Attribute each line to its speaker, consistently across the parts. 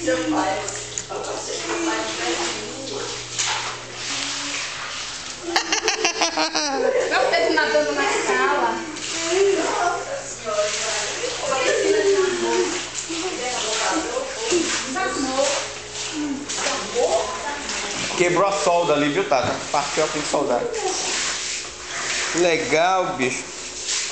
Speaker 1: Seu pai.
Speaker 2: Não teve nadando na escala.
Speaker 1: Nossa senhora.
Speaker 3: Quebrou a solda ali, viu, Tata? Partiu, tem que soldar. Legal, bicho.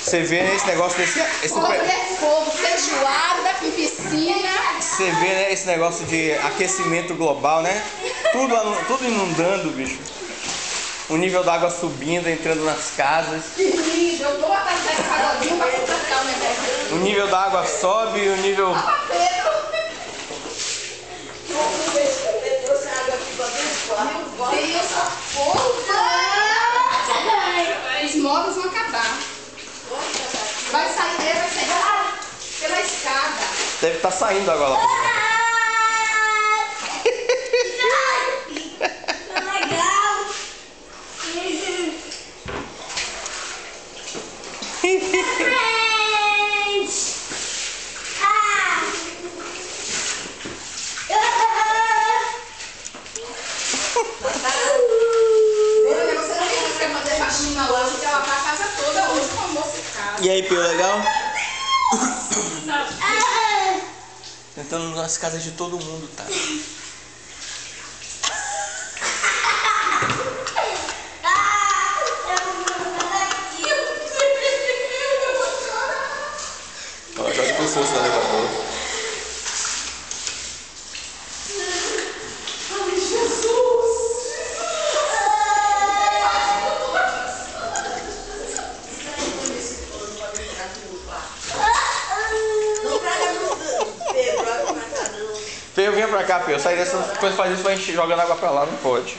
Speaker 3: Você vê esse negócio desse...
Speaker 2: Fogo é fogo, feijoada com piscina.
Speaker 3: Você vê, né, esse negócio de aquecimento global, né? Tudo inundando, bicho. O nível da água subindo, entrando nas casas.
Speaker 2: Que lindo, eu vou botar essa pagodinho pra comprar o negócio.
Speaker 3: O nível da água sobe e o nível...
Speaker 2: Meu Deus, fogo! Os móveis vão acabar. Vai sair pela escada.
Speaker 3: Deve estar saindo agora lá. E aí, Pio, legal? Tentando nas casas de todo mundo, tá? Ó, joga com força no elevador. Pio, vinha pra cá, Pio. Sair dessas coisas, faz isso, vai jogando água pra lá, não pode.